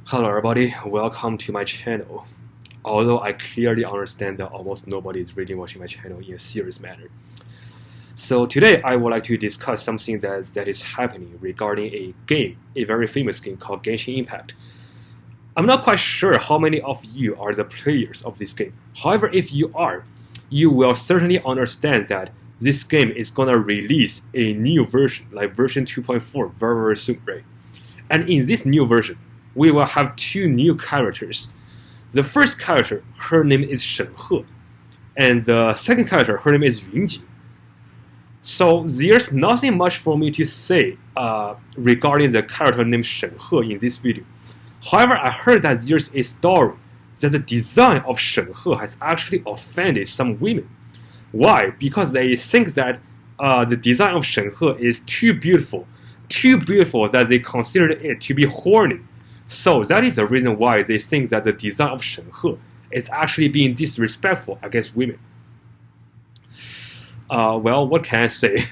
Hello everybody, welcome to my channel. Although I clearly understand that almost nobody is really watching my channel in a serious manner. So today I would like to discuss something that is happening regarding a game, a very famous game called Genshin Impact. I'm not quite sure how many of you are the players of this game. However, if you are, you will certainly understand that this game is gonna release a new version, like version 2.4 very soon, right? And in this new version, we will have two new characters. The first character, her name is Shen He, and the second character, her name is Yunjin. So there's nothing much for me to say regarding the character named Shen He in this video. However, I heard that there's a story that the design of Shen He has actually offended some women. Why? Because they think that the design of Shen He is too beautiful that they consider it to be horny. So that is the reason why they think that the design of Shen He is actually being disrespectful against women. Well, what can I say?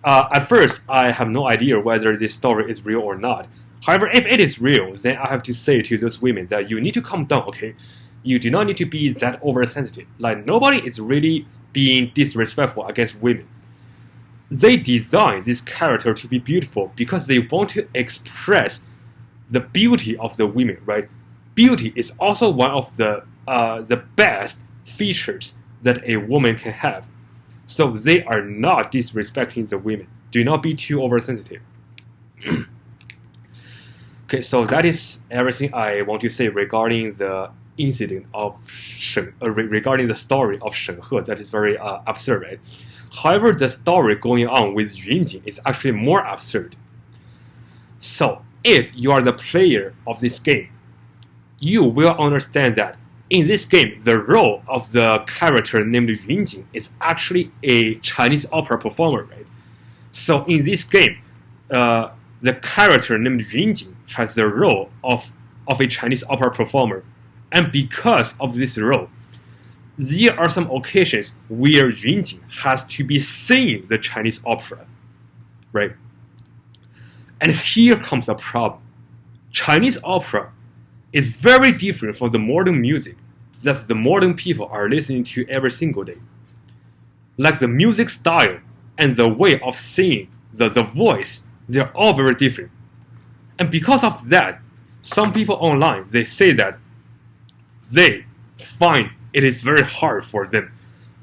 At first, I have no idea whether this story is real or not. However, if it is real, then I have to say to those women that you need to calm down, okay? You do not need to be that oversensitive. Like, nobody is really being disrespectful against women. They design this character to be beautiful because they want to express the beauty of the women, right? Beauty is also one of the best features that a woman can have. So they are not disrespecting the women. Do not be too oversensitive. Okay, so that is everything I want to say regarding the incident of regarding the story of Shen He. That is very absurd, right? However, the story going on with Yunjin is actually more absurd. So, if you are the player of this game, you will understand that in this game, the role of the character named Yunjin is actually a Chinese opera performer, right? So in this game, the character named Yunjin has the role of a Chinese opera performer. And because of this role, there are some occasions where Yunjin has to be singing the Chinese opera, right? And here comes the problem. Chinese opera is very different from the modern music that the modern people are listening to every single day. Like the music style and the way of singing, the voice, they're all very different. And because of that, some people online, they say that they find it is very hard for them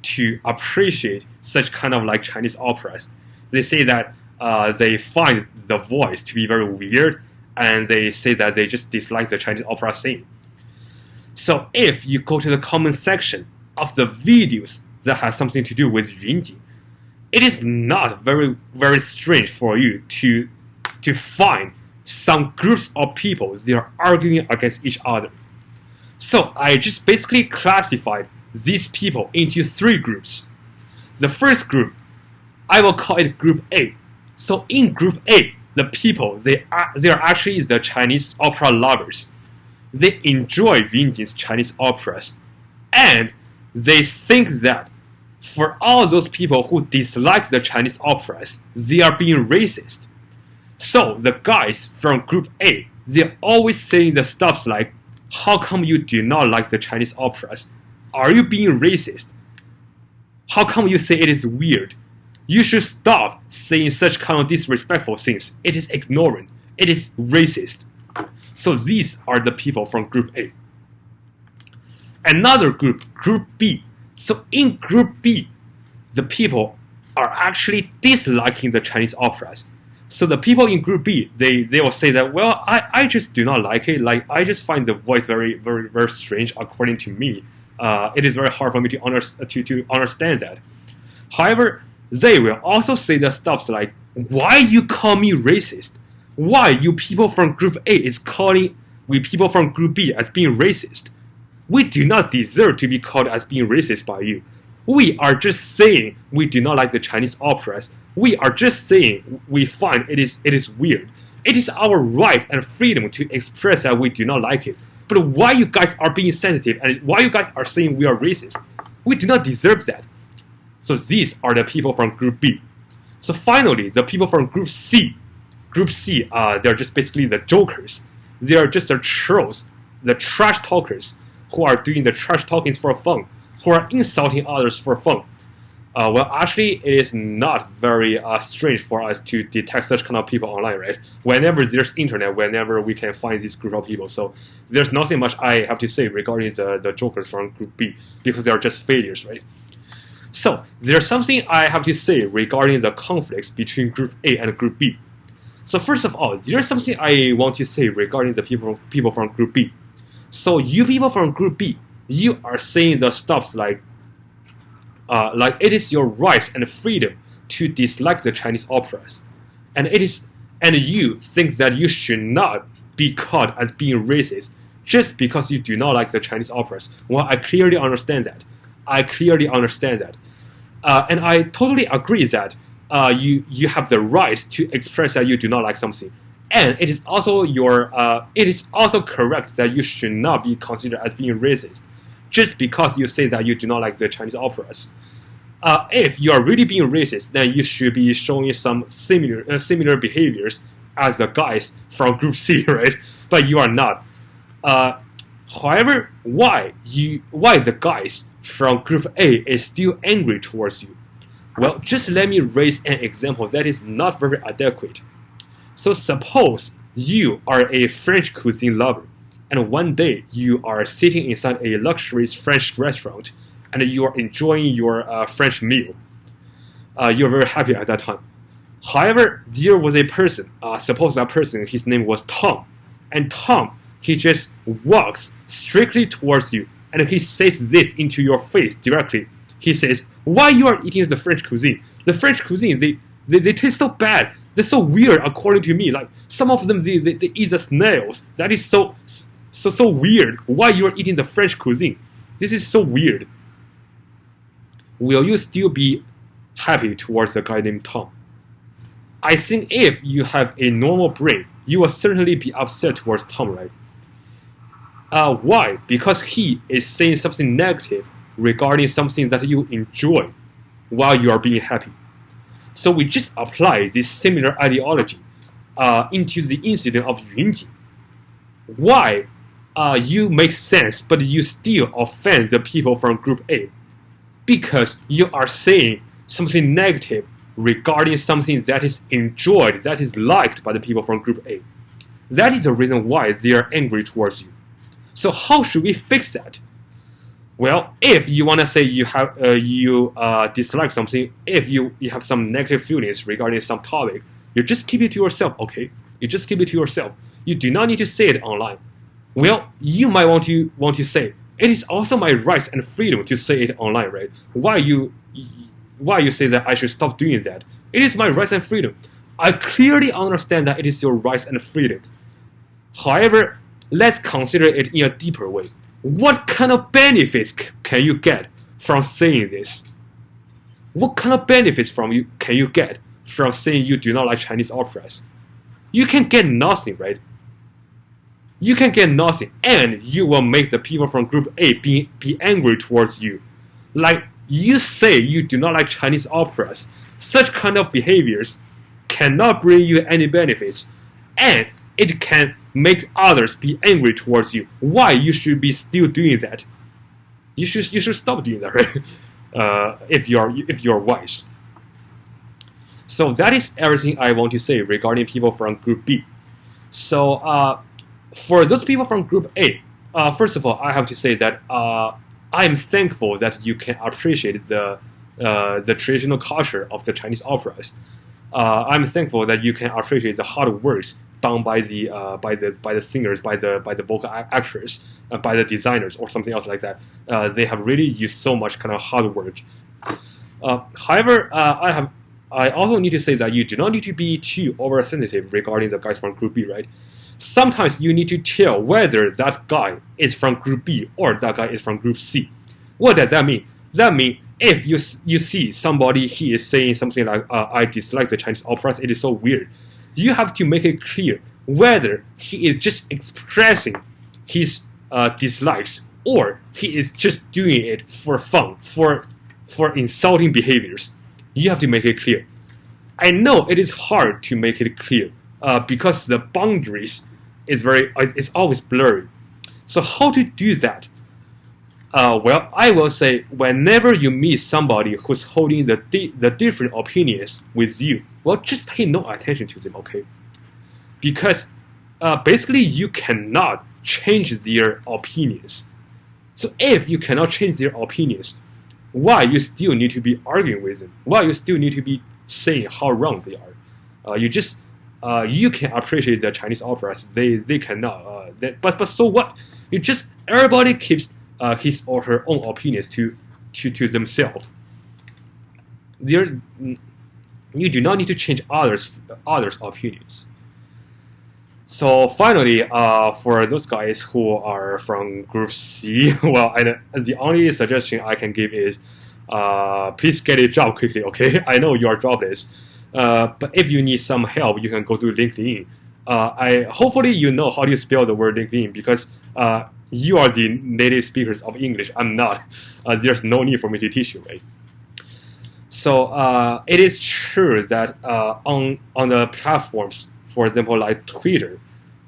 to appreciate such kind of like Chinese operas. They say that they find the voice to be very weird, and they say that they just dislike the Chinese opera scene. So if you go to the comment section of the videos that has something to do with Yunjin, it is not very strange for you to find some groups of people they are arguing against each other. So I just basically classified these people into three groups. The first group, I will call it Group A. So in Group A, the people, they are actually the Chinese opera lovers. They enjoy Yunjin's Chinese operas. And they think that for all those people who dislike the Chinese operas, they are being racist. So the guys from Group A, they're always saying the stuff like, how come you do not like the Chinese operas? Are you being racist? How come you say it is weird? You should stop saying such kind of disrespectful things. It is ignorant. It is racist. So these are the people from Group A. Another group, Group B. So in Group B, the people are actually disliking the Chinese operas. So the people in Group B, they will say that, well, I just do not like it. Like, I just find the voice very strange according to me. It is very hard for me to understand that. However, they will also say the stuff like, why you call me racist? Why you people from Group A is calling we people from Group B as being racist? We do not deserve to be called as being racist by you. We are just saying we do not like the Chinese operas. We are just saying we find it is weird. It is our right and freedom to express that we do not like it. But why you guys are being sensitive and why you guys are saying we are racist? We do not deserve that. So these are the people from Group B. So finally, the people from Group C. They're just basically the jokers. They are just the trolls, the trash talkers who are doing the trash talkings for fun, who are insulting others for fun. Well, actually, it is not very strange for us to detect such kind of people online, right? Whenever there's internet, whenever we can find this group of people. So there's nothing much I have to say regarding the jokers from Group B, because they are just failures, right? So there's something I have to say regarding the conflicts between Group A and Group B. So first of all, there's something I want to say regarding the people from Group B. So you people from Group B, you are saying the stuff like it is your rights and freedom to dislike the Chinese operas, and you think that you should not be caught as being racist just because you do not like the Chinese operas. Well, I clearly understand that. And I totally agree that you have the right to express that you do not like something, and it is also correct that you should not be considered as being racist just because you say that you do not like the Chinese operas. If you are really being racist, then you should be showing some similar behaviors as the guys from Group C, right? But you are not. However, why the guys from Group A is still angry towards you? Well, just let me raise an example that is not very adequate. So suppose you are a French cuisine lover, and one day you are sitting inside a luxurious French restaurant, and you are enjoying your French meal. You're very happy at that time. However, there was a person, suppose that person, his name was Tom, and Tom, he just walks strictly towards you, and he says this into your face directly. He says, why you are eating the French cuisine? The French cuisine, they taste so bad. They're so weird according to me. Like, some of them, they eat the snails. That is so weird. Why you are eating the French cuisine? This is so weird. Will you still be happy towards a guy named Tom? I think if you have a normal brain, you will certainly be upset towards Tom, right? Why? Because he is saying something negative regarding something that you enjoy while you are being happy. So we just apply this similar ideology into the incident of Yunjin. Why you make sense, but you still offend the people from Group A? Because you are saying something negative regarding something that is enjoyed, that is liked by the people from Group A. That is the reason why they are angry towards you. So how should we fix that? Well, if you want to say you dislike something, if you have some negative feelings regarding some topic, you just keep it to yourself, okay? You just keep it to yourself. You do not need to say it online. Well, you might want to say, it is also my rights and freedom to say it online, right? Why you say that I should stop doing that? It is my rights and freedom. I clearly understand that it is your rights and freedom. However, let's consider it in a deeper way. What kind of benefits can you get from saying this? What kind of benefits can you get from saying you do not like Chinese operas? You can get nothing, right? You can get nothing, and you will make the people from Group A be angry towards you. Like, you say you do not like Chinese operas. Such kind of behaviors cannot bring you any benefits, and it can make others be angry towards you. Why you should be still doing that? You should stop doing that, right? If you're wise. So that is everything I want to say regarding people from Group B. So for those people from Group A, first of all, I have to say that I am thankful that you can appreciate the traditional culture of the Chinese operas. I'm thankful that you can appreciate the hard works done by the singers, by the vocal actors, by the designers, or something else like that. They have really used so much kind of hard work. However, I also need to say that you do not need to be too oversensitive regarding the guys from Group B, right? Sometimes you need to tell whether that guy is from Group B or that guy is from Group C. What does that mean? That means if you see somebody, he is saying something like, I dislike the Chinese operas, it is so weird. You have to make it clear whether he is just expressing his dislikes or he is just doing it for fun, for insulting behaviors. You have to make it clear. I know it is hard to make it clear because the boundaries it's always blurry. So how to do that? Well, I will say whenever you meet somebody who's holding the different opinions with you, well, just pay no attention to them, okay? Because basically you cannot change their opinions. So if you cannot change their opinions, why you still need to be arguing with them? Why you still need to be saying how wrong they are? You can appreciate the Chinese operas. They cannot. But so what? Everybody keeps his or her own opinions to themselves. You do not need to change others' opinions. So finally, for those guys who are from Group C, well, the only suggestion I can give is, please get a job quickly, okay? I know you are jobless, but if you need some help, you can go to LinkedIn. Hopefully you know how to spell the word LinkedIn, because you are the native speakers of English. I'm not. There's no need for me to teach you, right? So it is true that on the platforms, for example, like Twitter,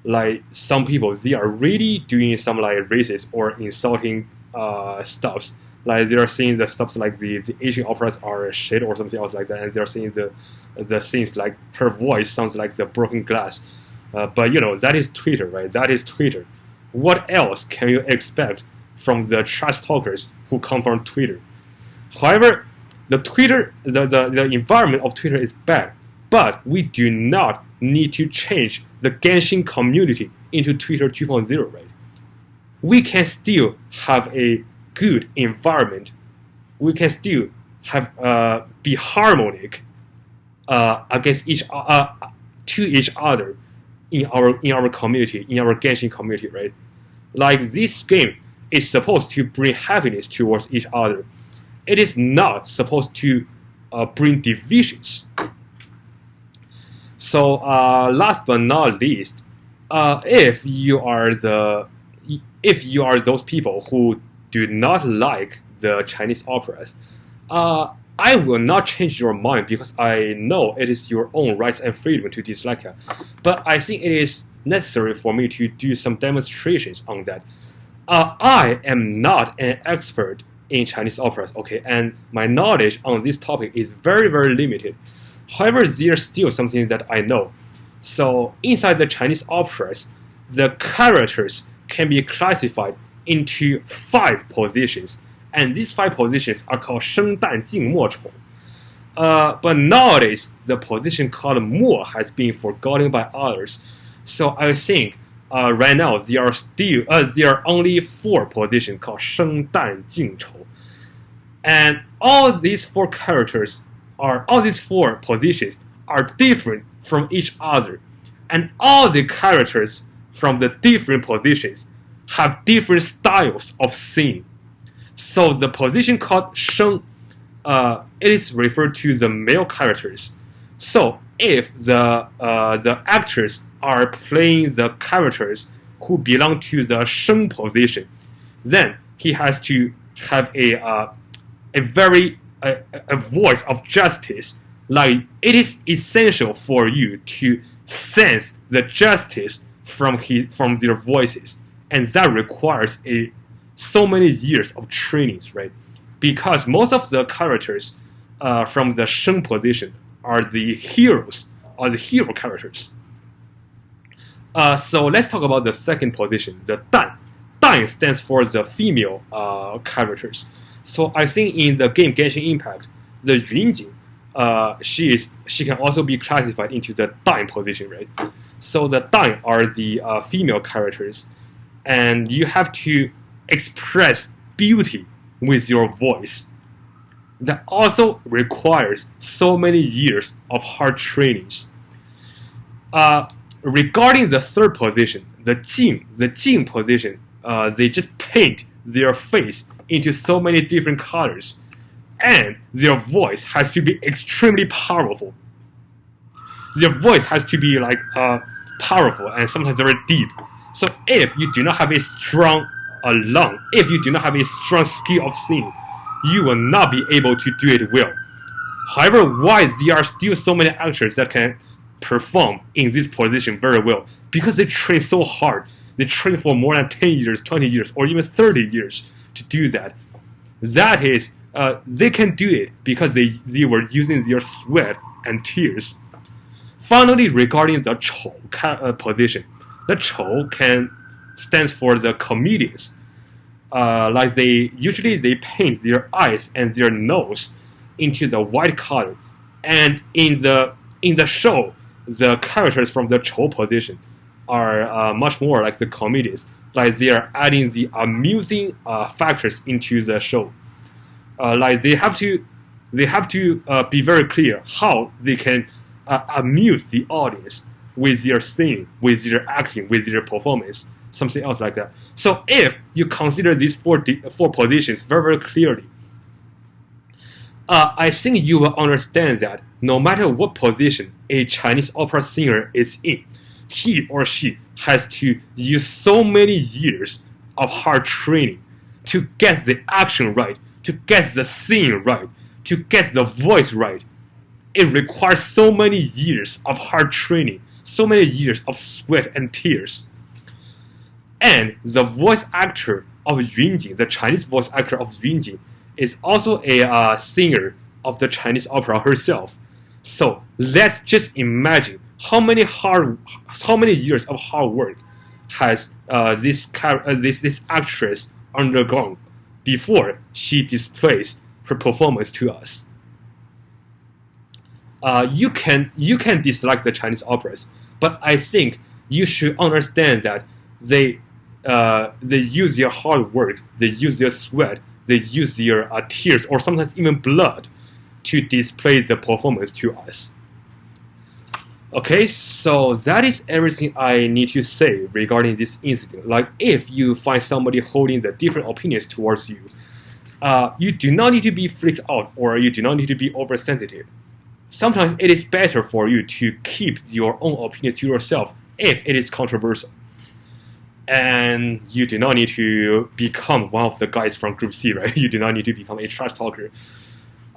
like some people, they are really doing some like racist or insulting stuffs. Like they are saying the stuff like the Asian operas are shit or something else like that, and they are saying the things like her voice sounds like the broken glass. But you know, that is Twitter, right? That is Twitter. What else can you expect from the trash talkers who come from Twitter? However, the environment of Twitter is bad, but we do not need to change the Genshin community into Twitter 2.0, right? We can still have a good environment. We can still have be harmonic against to each other in our community, in our Genshin community, right? Like this game is supposed to bring happiness towards each other. It is not supposed to bring divisions. So last but not least, if you are those people who do not like the Chinese operas, I will not change your mind, because I know it is your own rights and freedom to dislike it. But I think it is necessary for me to do some demonstrations on that. I am not an expert in Chinese operas, okay, and my knowledge on this topic is very, very limited. However, there's still something that I know. So inside the Chinese operas, the characters can be classified into 5 positions, and these 5 positions are called 生旦净末丑. But nowadays, the position called 末 has been forgotten by others. So I think right now there are only 4 positions called 生旦净丑, and all these 4 positions are different from each other, and all the characters from the different positions have different styles of singing. So the position called 生, it is referred to the male characters. So if the actors are playing the characters who belong to the 生 position, then he has to have a voice of justice. Like it is essential for you to sense the justice from their voices, and that requires so many years of trainings, right? Because most of the characters from the 生 position are the heroes, or the hero characters. So let's talk about the second position, the 旦. 旦 stands for the female characters. So I think in the game Genshin Impact, the Yunjin, she can also be classified into the 旦 position, right? So the 旦 are the female characters, and you have to express beauty with your voice. That also requires so many years of hard trainings. Regarding the third position, the 净 position, they just paint their face into so many different colors, and their voice has to be extremely powerful. Their voice has to be like powerful and sometimes very deep. So if you do not have a strong lung, if you do not have a strong skill of singing, you will not be able to do it well. However, why there are still so many actors that can perform in this position very well because they train so hard. They train for more than 10 years, 20 years, or even 30 years to do that. That is, they can do it because they were using their sweat and tears. Finally, regarding the 丑 position, the 丑 stands for the comedians. Like usually they paint their eyes and their nose into the white color, and in the show, the characters from the 丑 position are much more like the comedians. Like they are adding the amusing factors into the show. Like they have to be very clear how they can amuse the audience with their singing, with their acting, with their performance, something else like that. So if you consider these four positions very, very clearly, I think you will understand that no matter what position a Chinese opera singer is in, he or she has to use so many years of hard training to get the action right, to get the singing right, to get the voice right. It requires so many years of hard training, so many years of sweat and tears. And the voice actor of Yunjin, the Chinese voice actor of Yunjin, is also a singer of the Chinese opera herself. So let's just imagine how many years of hard work has this actress undergone before she displays her performance to us. You can dislike the Chinese operas, but I think you should understand that they use their hard work, they use their sweat, they use their tears, or sometimes even blood, to display the performance to us. Okay, so that is everything I need to say regarding this incident. Like, if you find somebody holding the different opinions towards you, you do not need to be freaked out, or you do not need to be oversensitive. Sometimes it is better for you to keep your own opinions to yourself if it is controversial. And you do not need to become one of the guys from Group C, right? You do not need to become a trash talker.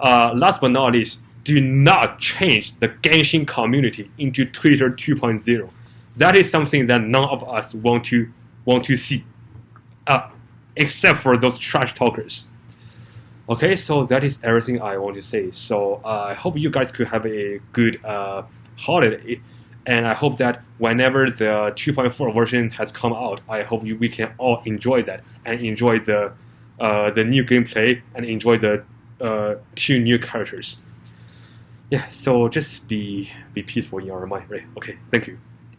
Last but not least, do not change the Genshin community into Twitter 2.0. That is something that none of us want to see, except for those trash talkers. Okay, so that is everything I want to say. So I hope you guys could have a good holiday, and I hope that whenever the 2.4 version has come out, I hope we can all enjoy that and enjoy the new gameplay and enjoy the 2 new characters. Yeah, so just be peaceful in your mind, right? Okay, thank you.